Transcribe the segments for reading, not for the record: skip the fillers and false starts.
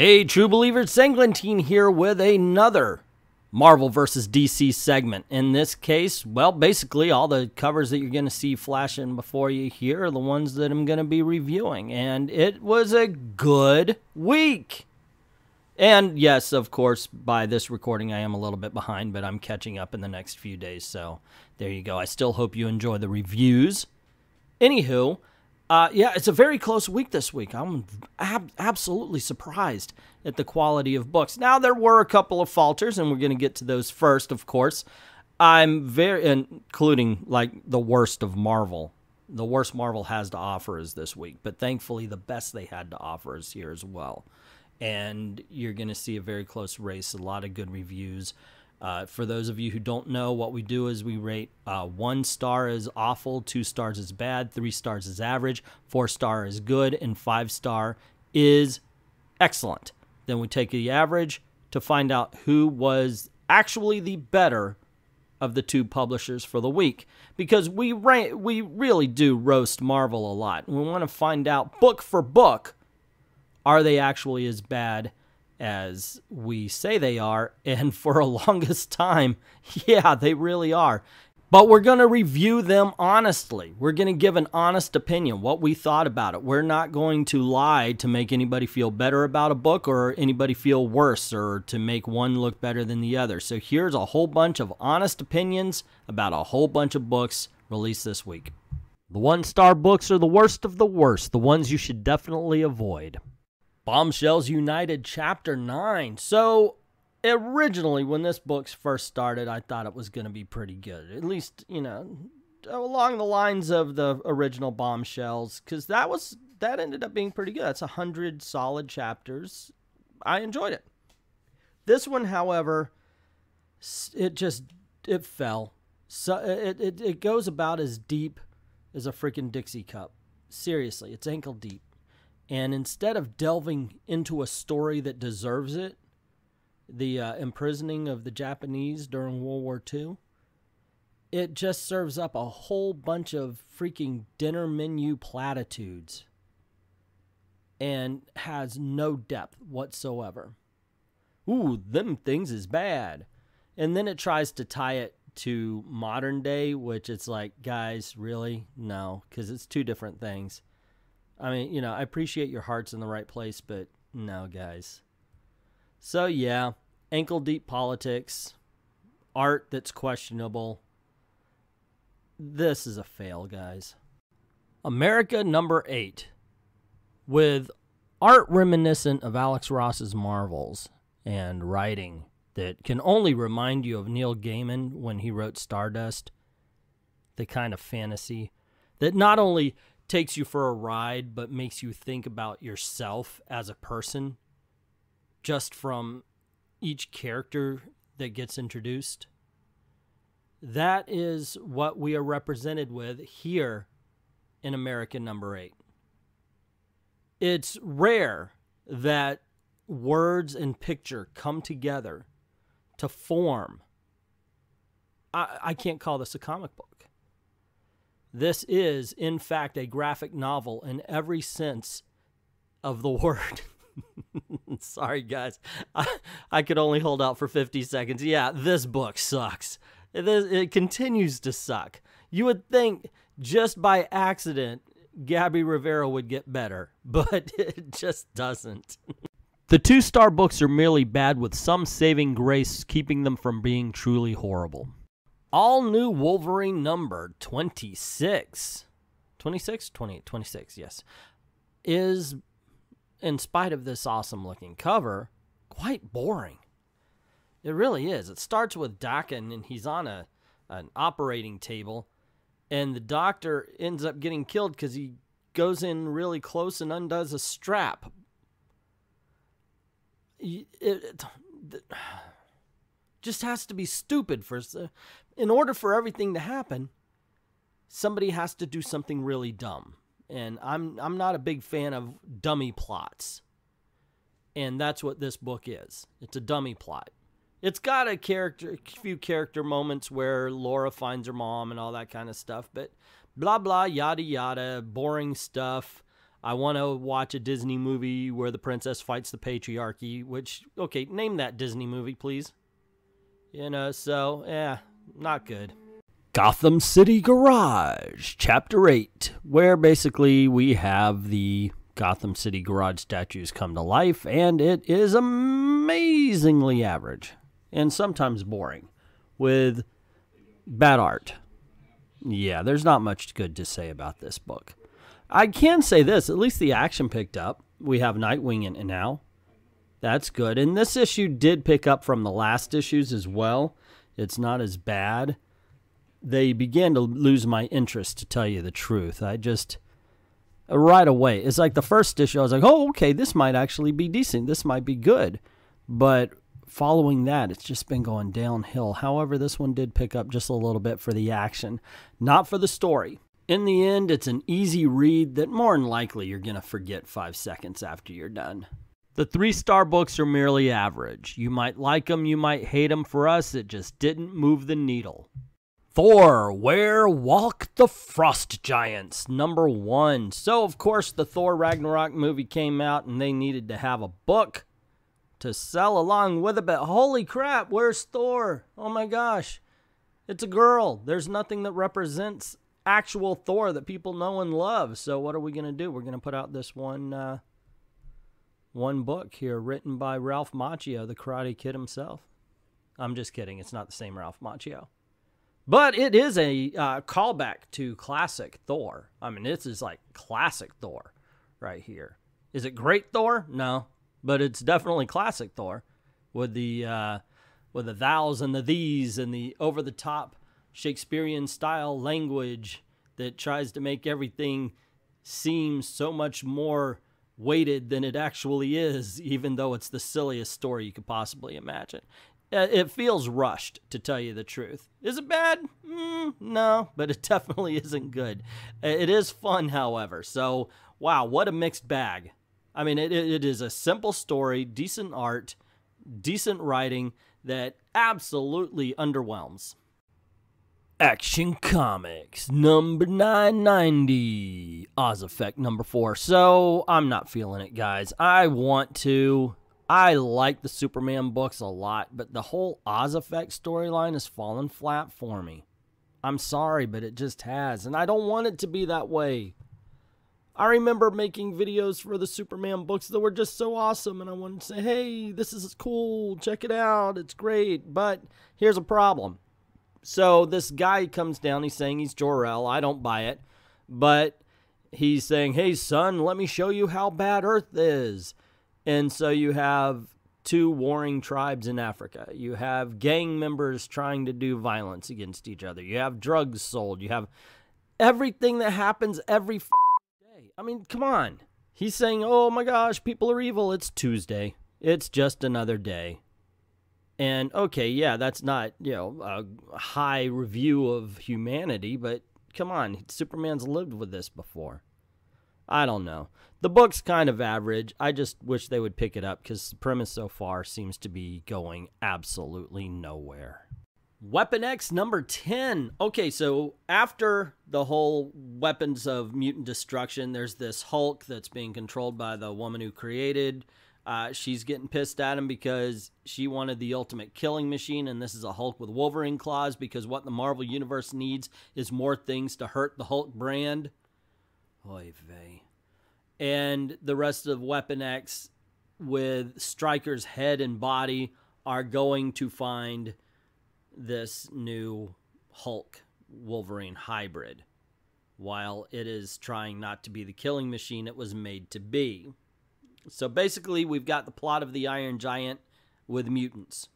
Hey, true believers, it's Englentine here with another Marvel vs. DC segment. In this case, well, basically all the covers that you're going to see flashing before you here are the ones that I'm going to be reviewing. And it was a good week. And yes, of course, by this recording, I am a little bit behind, but I'm catching up in the next few days. So there you go. I still hope you enjoy the reviews. Anywho, yeah, it's a very close week this week. I'm absolutely surprised at the quality of books. Now, there were a couple of falters, and we're going to get to those first, of course. Including, like, the worst of Marvel. The worst Marvel has to offer is this week. But thankfully, the best they had to offer is here as well. And you're going to see a very close race, a lot of good reviews. For those of you who don't know, what we do is we rate 1 star is awful, 2 stars is bad, 3 stars is average, 4 star is good, and 5 star is excellent. Then we take the average to find out who was actually the better of the 2 publishers for the week. Because we really do roast Marvel a lot. We want to find out, book for book, are they actually as bad as we say they are? And for a longest time, yeah, they really are. But we're going to review them honestly. We're going to give an honest opinion, what we thought about it. We're not going to lie to make anybody feel better about a book or anybody feel worse or to make one look better than the other. So here's a whole bunch of honest opinions about a whole bunch of books released this week. The 1-star books are the worst of the worst, the ones you should definitely avoid. Bombshells United Chapter 9. So, originally, when this book first started, I thought it was going to be pretty good. At least, you know, along the lines of the original Bombshells, because that ended up being pretty good. That's 100 solid chapters. I enjoyed it. This one, however, it fell. So it goes about as deep as a freaking Dixie cup. Seriously, it's ankle deep. And instead of delving into a story that deserves it, the imprisoning of the Japanese during World War II, it just serves up a whole bunch of freaking dinner menu platitudes and has no depth whatsoever. Ooh, them things is bad. And then it tries to tie it to modern day, which it's like, guys, really? No, because it's 2 different things. I mean, you know, I appreciate your heart's in the right place, but no, guys. So, yeah, ankle-deep politics, art that's questionable. This is a fail, guys. America number 8, with art reminiscent of Alex Ross's Marvels and writing that can only remind you of Neil Gaiman when he wrote Stardust, the kind of fantasy that not only takes you for a ride, but makes you think about yourself as a person just from each character that gets introduced. That is what we are represented with here in America number 8. It's rare that words and picture come together to form. I can't call this a comic book. This is, in fact, a graphic novel in every sense of the word. Sorry, guys. I could only hold out for 50 seconds. Yeah, this book sucks. It continues to suck. You would think just by accident, Gabby Rivera would get better, but it just doesn't. The 2-star books are merely bad with some saving grace, keeping them from being truly horrible. All New Wolverine number 26. 26? 26, yes. Is, in spite of this awesome-looking cover, quite boring. It really is. It starts with Daken, and he's on an operating table, and the doctor ends up getting killed because he goes in really close and undoes a strap. It just has to be stupid in order for everything to happen. Somebody has to do something really dumb, and I'm not a big fan of dummy plots, and that's what this book is. It's a dummy plot. It's got a few character moments where Laura finds her mom and all that kind of stuff, but blah blah yada yada, boring stuff. I want to watch a Disney movie where the princess fights the patriarchy, which, okay, name that Disney movie, please. You know, so, yeah, not good. Gotham City Garage, Chapter 8, where basically we have the Gotham City Garage statues come to life, and it is amazingly average and sometimes boring with bad art. Yeah, there's not much good to say about this book. I can say this, at least the action picked up. We have Nightwing in it now. That's good. And this issue did pick up from the last issues as well. It's not as bad. They began to lose my interest, to tell you the truth. I just, right away, it's like the first issue, I was like, oh, okay, this might actually be decent. This might be good. But following that, it's just been going downhill. However, this one did pick up just a little bit for the action, not for the story. In the end, it's an easy read that more than likely you're going to forget 5 seconds after you're done. The 3-star books are merely average. You might like them, you might hate them. For us, it just didn't move the needle. Thor, Where Walk the Frost Giants, #1. So, of course, the Thor Ragnarok movie came out, and they needed to have a book to sell along with it. But holy crap, where's Thor? Oh my gosh, it's a girl. There's nothing that represents actual Thor that people know and love. So what are we going to do? We're going to put out this one book here written by Ralph Macchio, the Karate Kid himself. I'm just kidding. It's not the same Ralph Macchio. But it is a callback to classic Thor. I mean, this is like classic Thor right here. Is it great Thor? No. But it's definitely classic Thor with the thous and the these and the over-the-top Shakespearean style language that tries to make everything seem so much more weighted than it actually is, even though it's the silliest story you could possibly imagine. It feels rushed, to tell you the truth. Is it bad? No, but it definitely isn't good. It is fun, however. So, wow, what a mixed bag. I mean, it is a simple story, decent art, decent writing that absolutely underwhelms. Action Comics, number 990, OZEFEK #4. So, I'm not feeling it, guys. I like the Superman books a lot, but the whole OZEFEK storyline has fallen flat for me. I'm sorry, but it just has, and I don't want it to be that way. I remember making videos for the Superman books that were just so awesome, and I wanted to say, hey, this is cool, check it out, it's great, but here's a problem. So this guy comes down, he's saying he's Jor-El, I don't buy it, but he's saying, hey son, let me show you how bad Earth is. And so you have 2 warring tribes in Africa. You have gang members trying to do violence against each other. You have drugs sold. You have everything that happens every day. I mean, come on. He's saying, oh my gosh, people are evil. It's Tuesday. It's just another day. And okay, yeah, that's not, a high review of humanity, but come on, Superman's lived with this before. I don't know. The book's kind of average. I just wish they would pick it up because the premise so far seems to be going absolutely nowhere. Weapon X #10. Okay, so after the whole weapons of mutant destruction, there's this Hulk that's being controlled by the woman who created. She's getting pissed at him because she wanted the ultimate killing machine, and this is a Hulk with Wolverine claws because what the Marvel Universe needs is more things to hurt the Hulk brand. Oy vey. And the rest of Weapon X with Stryker's head and body are going to find this new Hulk Wolverine hybrid while it is trying not to be the killing machine it was made to be. So basically we've got the plot of the Iron Giant with mutants.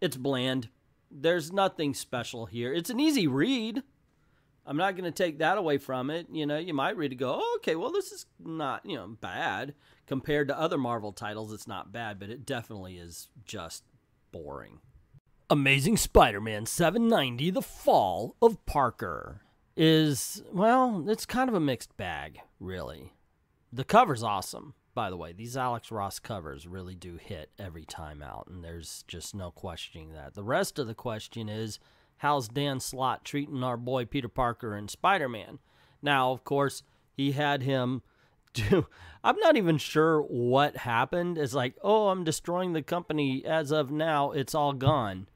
It's bland. There's nothing special here. It's an easy read. I'm not going to take that away from it. You might read it and go, oh, okay, well, this is not, bad. Compared to other Marvel titles, it's not bad, but it definitely is just boring. Amazing Spider-Man 790, The Fall of Parker is, well, it's kind of a mixed bag, really. The cover's awesome, by the way. These Alex Ross covers really do hit every time out, and there's just no questioning that. The rest of the question is, how's Dan Slott treating our boy Peter Parker and Spider-Man? Now, of course, he had him I'm not even sure what happened. It's like, oh, I'm destroying the company. As of now, it's all gone.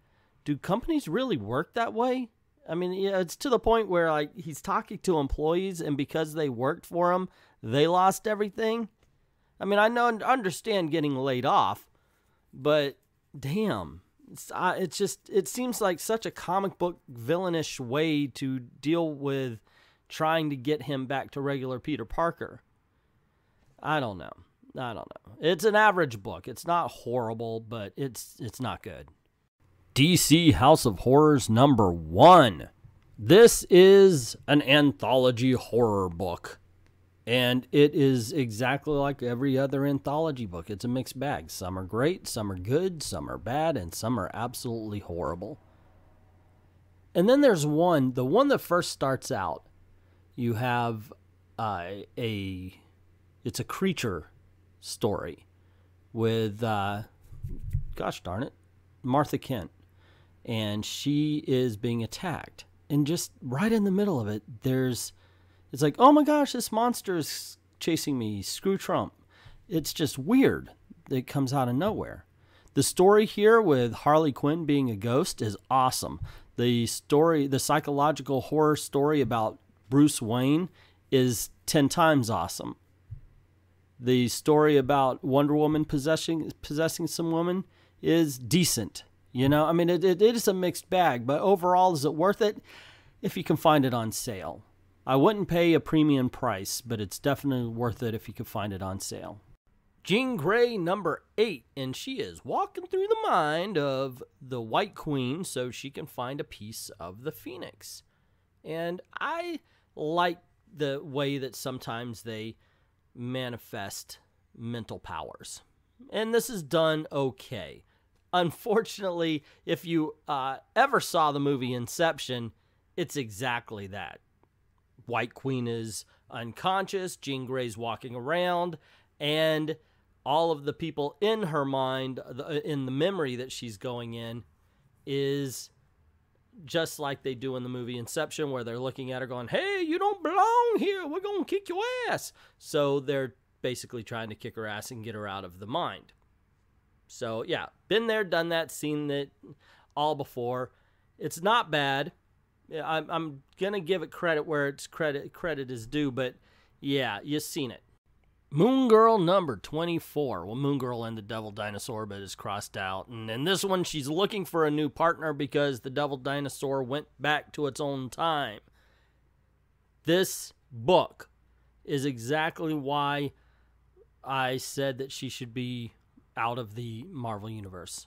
Do companies really work that way? I mean, yeah, it's to the point where like he's talking to employees, and because they worked for him, they lost everything. I mean, I understand getting laid off, but damn, it seems like such a comic book villainish way to deal with trying to get him back to regular Peter Parker. I don't know. It's an average book. It's not horrible, but it's not good. DC House of Horrors #1. This is an anthology horror book, and it is exactly like every other anthology book. It's a mixed bag. Some are great, some are good, some are bad, and some are absolutely horrible. And then there's the one that first starts out. You have it's a creature story with, gosh darn it, Martha Kent. And she is being attacked. And just right in the middle of it, it's like, oh my gosh, this monster is chasing me. Screw Trump. It's just weird. It comes out of nowhere. The story here with Harley Quinn being a ghost is awesome. The psychological horror story about Bruce Wayne is 10 times awesome. The story about Wonder Woman possessing some woman is decent. You know, I mean, it is a mixed bag, but overall, is it worth it? If you can find it on sale. I wouldn't pay a premium price, but it's definitely worth it if you can find it on sale. Jean Grey #8, and she is walking through the mind of the White Queen so she can find a piece of the Phoenix. And I like the way that sometimes they manifest mental powers. And this is done okay. Unfortunately, if you ever saw the movie Inception, it's exactly that. White Queen is unconscious, Jean Grey's walking around, and all of the people in her mind, in the memory that she's going in, is just like they do in the movie Inception, where they're looking at her going, hey, you don't belong here, we're going to kick your ass. So they're basically trying to kick her ass and get her out of the mind. So, yeah, been there, done that, seen it all before. It's not bad. I'm going to give it credit where it's credit is due, but, yeah, you've seen it. Moon Girl #24. Well, Moon Girl and the Devil Dinosaur, but is crossed out. And in this one, she's looking for a new partner because the Devil Dinosaur went back to its own time. This book is exactly why I said that she should be out of the Marvel Universe.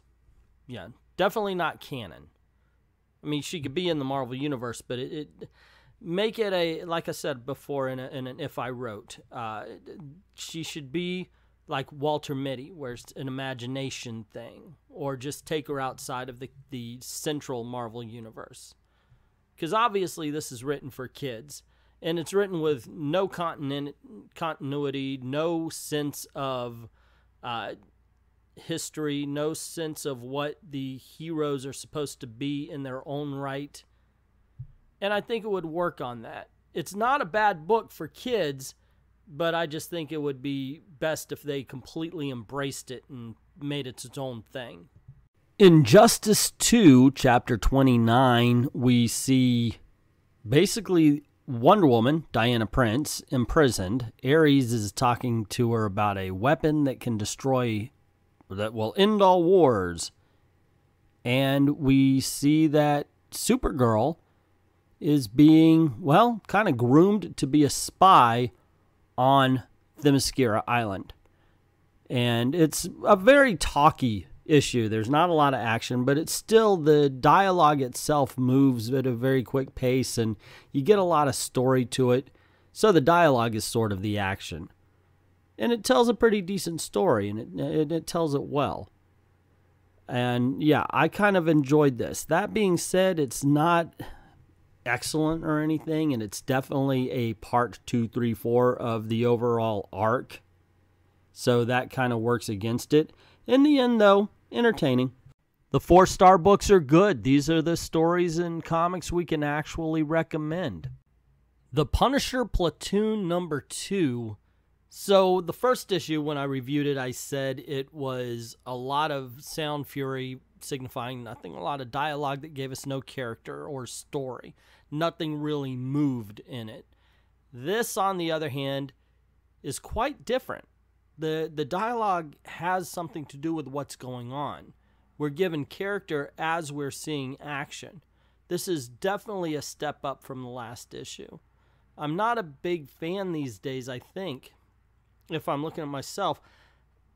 Yeah, definitely not canon. I mean, she could be in the Marvel Universe, but make it a, like I said before in an If I Wrote, she should be like Walter Mitty, where it's an imagination thing, or just take her outside of the central Marvel Universe. Because obviously this is written for kids, and it's written with no continuity, no sense of history, no sense of what the heroes are supposed to be in their own right. And I think it would work on that. It's not a bad book for kids, but I just think it would be best if they completely embraced it and made it its own thing. In Justice 2, Chapter 29, we see basically Wonder Woman, Diana Prince, imprisoned. Ares is talking to her about a weapon that will end all wars. And we see that Supergirl is being, well, kind of groomed to be a spy on Themyscira Island. And it's a very talky issue. There's not a lot of action, but it's still, the dialogue itself moves at a very quick pace, and you get a lot of story to it. So the dialogue is sort of the action. And it tells a pretty decent story, and it tells it well. And yeah, I kind of enjoyed this. That being said, it's not excellent or anything, and it's definitely a part 2, 3, 4 of the overall arc. So that kind of works against it. In the end, though, entertaining. The 4-star books are good. These are the stories and comics we can actually recommend. The Punisher Platoon #2 So the first issue, when I reviewed it, I said it was a lot of sound fury signifying nothing, a lot of dialogue that gave us no character or story. Nothing really moved in it. This, on the other hand, is quite different. The dialogue has something to do with what's going on. We're given character as we're seeing action. This is definitely a step up from the last issue. I'm not a big fan these days, I think, if I'm looking at myself,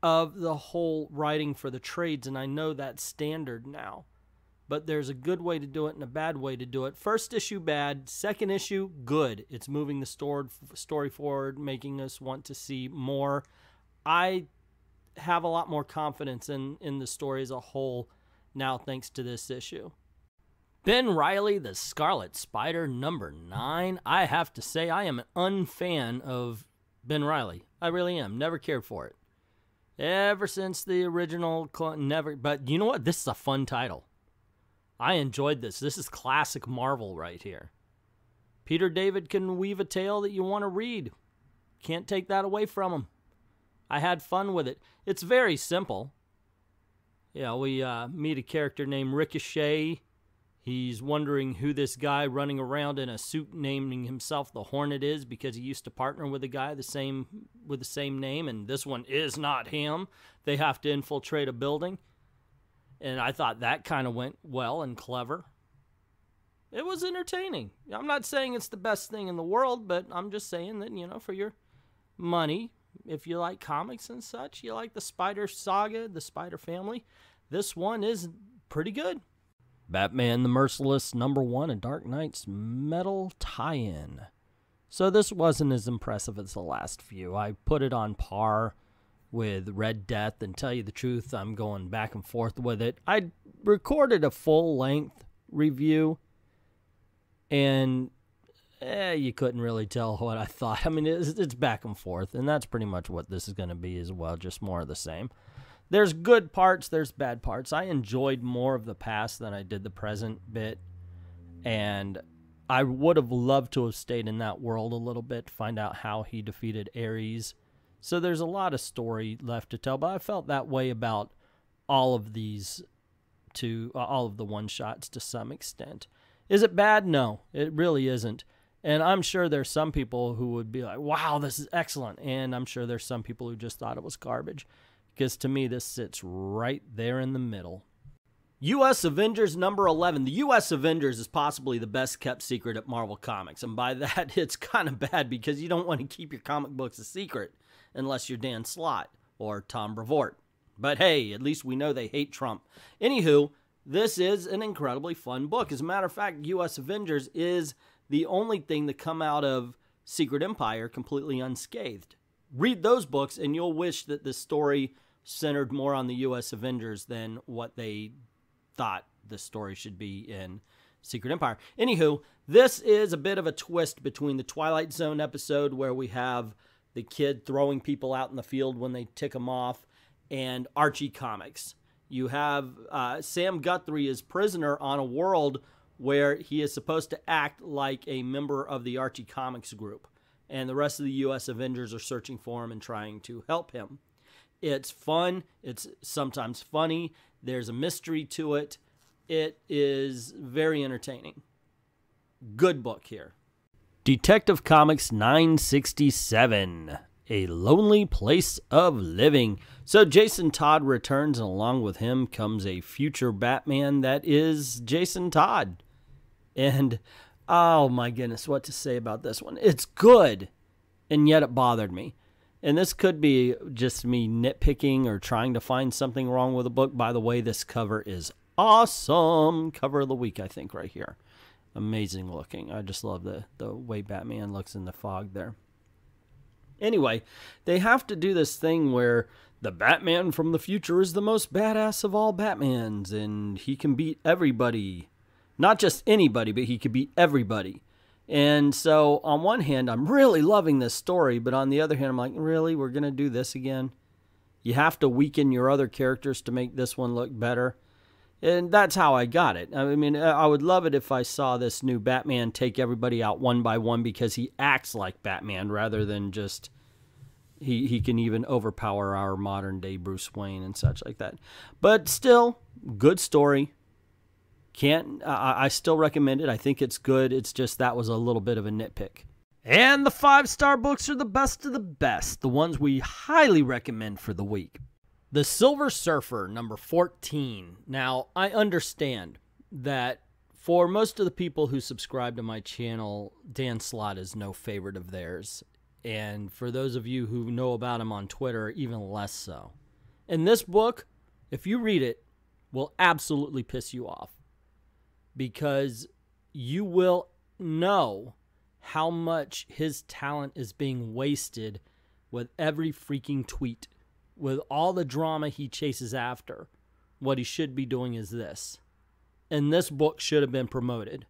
of the whole writing for the trades, and I know that's standard now. But there's a good way to do it and a bad way to do it. First issue, bad. Second issue, good. It's moving the story forward, making us want to see more. I have a lot more confidence in the story as a whole now, thanks to this issue. Ben Reilly, the Scarlet Spider, number 9. I have to say, I am an unfan of Ben Reilly. I really am. Never cared for it. Ever since the original, never. But you know what? This is a fun title. I enjoyed this. This is classic Marvel right here. Peter David can weave a tale that you want to read. Can't take that away from him. I had fun with it. It's very simple. Yeah, we meet a character named Ricochet. He's wondering who this guy running around in a suit naming himself the Hornet is, because he used to partner with a guy with the same name, and this one is not him. They have to infiltrate a building. And I thought that kind of went well and clever. It was entertaining. I'm not saying it's the best thing in the world, but I'm just saying that, you know, for your money, if you like comics and such, you like the Spider Saga, the Spider Family, this one is pretty good. Batman the Merciless, number 1, a Dark Knight's Metal tie-in. So this wasn't as impressive as the last few. I put it on par with Red Death, and tell you the truth, I'm going back and forth with it. I recorded a full-length review, and you couldn't really tell what I thought. I mean, it's back and forth, and that's pretty much what this is going to be as well, just more of the same. There's good parts, there's bad parts. I enjoyed more of the past than I did the present bit, and I would have loved to have stayed in that world a little bit to find out how he defeated Ares. So there's a lot of story left to tell, but I felt that way about all of these, all of the one-shots to some extent. Is it bad? No, it really isn't. And I'm sure there's some people who would be like, wow, this is excellent. And I'm sure there's some people who just thought it was garbage. Because to me, this sits right there in the middle. U.S. Avengers number 11. The U.S. Avengers is possibly the best kept secret at Marvel Comics. And by that, it's kind of bad because you don't want to keep your comic books a secret unless you're Dan Slott or Tom Brevoort. But hey, at least we know they hate Trump. Anywho, this is an incredibly fun book. As a matter of fact, U.S. Avengers is the only thing to come out of Secret Empire completely unscathed. Read those books and you'll wish that the story centered more on the U.S. Avengers than what they thought the story should be in Secret Empire. Anywho, this is a bit of a twist between the Twilight Zone episode where we have the kid throwing people out in the field when they tick them off, and Archie Comics. You have Sam Guthrie is prisoner on a world where he is supposed to act like a member of the Archie Comics group, and the rest of the U.S. Avengers are searching for him and trying to help him. It's fun. It's sometimes funny. There's a mystery to it. It is very entertaining. Good book here. Detective Comics 967, A Lonely Place of Living. So Jason Todd returns, and along with him comes a future Batman that is Jason Todd. And, oh my goodness, what to say about this one. It's good, and yet it bothered me. And this could be just me nitpicking or trying to find something wrong with the book. By the way, this cover is awesome. Cover of the week, I think, right here. Amazing looking. I just love the way Batman looks in the fog there. Anyway, they have to do this thing where the Batman from the future is the most badass of all Batmans, and he can beat everybody. Not just anybody, but he could beat everybody. And so, on one hand, I'm really loving this story, but on the other hand, I'm like, really? We're going to do this again? You have to weaken your other characters to make this one look better? And that's how I got it. I mean, I would love it if I saw this new Batman take everybody out one by one because he acts like Batman rather than just he can even overpower our modern day Bruce Wayne and such like that. But still, good story. I still recommend it. I think it's good. It's just that was a little bit of a nitpick. And the 5-star books are the best of the best, the ones we highly recommend for the week. The Silver Surfer, number 14. Now, I understand that for most of the people who subscribe to my channel, Dan Slott is no favorite of theirs. And for those of you who know about him on Twitter, even less so. And this book, if you read it, will absolutely piss you off. Because you will know how much his talent is being wasted with every freaking tweet. With all the drama he chases after, what he should be doing is this. And this book should have been promoted.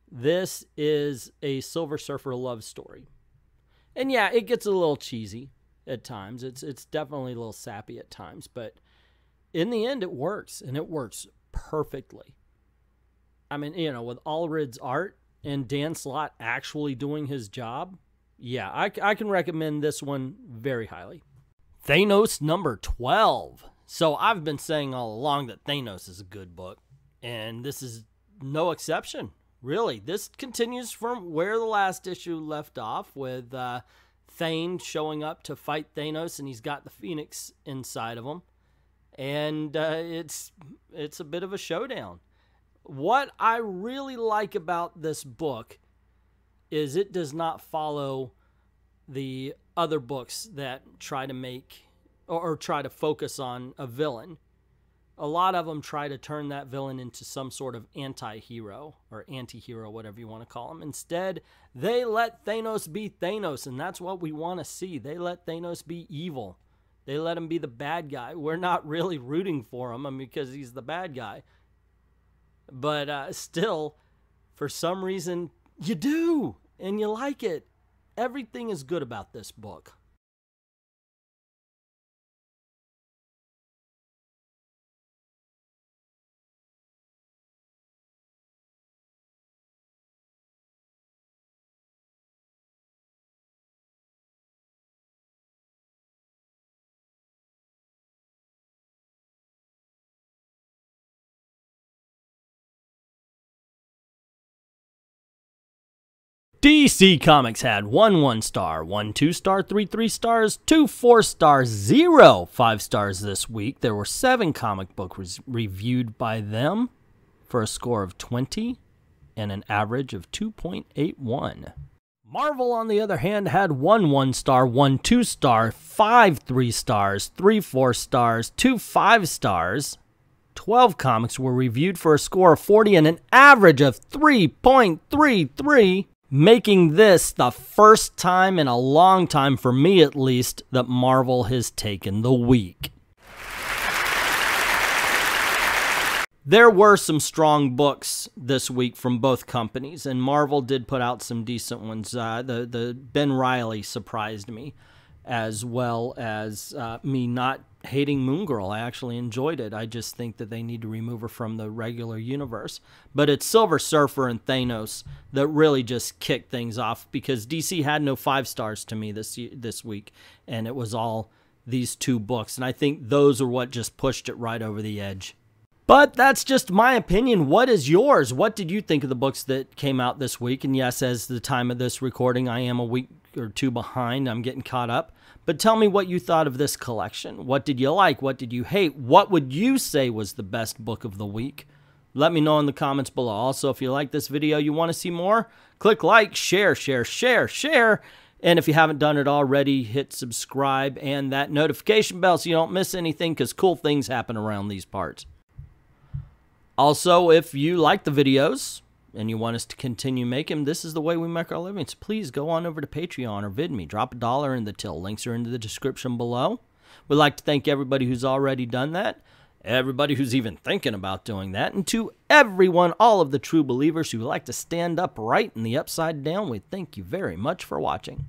This is a Silver Surfer love story. And yeah, it gets a little cheesy at times. It's definitely a little sappy at times. But in the end, it works. And it works perfectly. I mean, you know, with Allred's art and Dan Slott actually doing his job, yeah, I can recommend this one very highly. Thanos number 12. So I've been saying all along that Thanos is a good book, and this is no exception, really. This continues from where the last issue left off, with Thane showing up to fight Thanos, and he's got the Phoenix inside of him, and it's a bit of a showdown. What I really like about this book is it does not follow the other books that try to make or try to focus on a villain. A lot of them try to turn that villain into some sort of anti-hero or anti-hero, whatever you want to call him. Instead, they let Thanos be Thanos, and that's what we want to see. They let Thanos be evil. They let him be the bad guy. We're not really rooting for him, because he's the bad guy. But still, for some reason, you do, and you like it. Everything is good about this book. DC Comics had 1 1-star, 1 2-star, 3 3-stars, 2 4-stars, 0 5-stars this week. There were 7 comic books reviewed by them for a score of 20 and an average of 2.81. Marvel, on the other hand, had 1 1-star, 1 2-star, 5 3-stars, 3 4-stars, 2 5-stars. 12 comics were reviewed for a score of 40 and an average of 3.33. Making this the first time in a long time, for me at least, that Marvel has taken the week. There were some strong books this week from both companies, and Marvel did put out some decent ones. The Ben Reilly surprised me, as well as me not hating Moon Girl. I actually enjoyed it. I just think that they need to remove her from the regular universe. But it's Silver Surfer and Thanos that really just kicked things off, because DC had no 5-stars to me this week, and it was all these 2 books. And I think those are what just pushed it right over the edge. But that's just my opinion. What is yours? What did you think of the books that came out this week? And yes, as the time of this recording, I am a week or 2 behind. I'm getting caught up. But tell me what you thought of this collection. What did you like? What did you hate? What would you say was the best book of the week? Let me know in the comments below. Also, if you like this video, you want to see more, click like, share, share, share, share. And if you haven't done it already, hit subscribe and that notification bell so you don't miss anything, because cool things happen around these parts. Also, if you like the videos and you want us to continue making, this is the way we make our living. So please go on over to Patreon or VidMe. Drop $1 in the till. Links are in the description below. We'd like to thank everybody who's already done that, everybody who's even thinking about doing that, and to everyone, all of the true believers who like to stand upright in the upside down, we thank you very much for watching.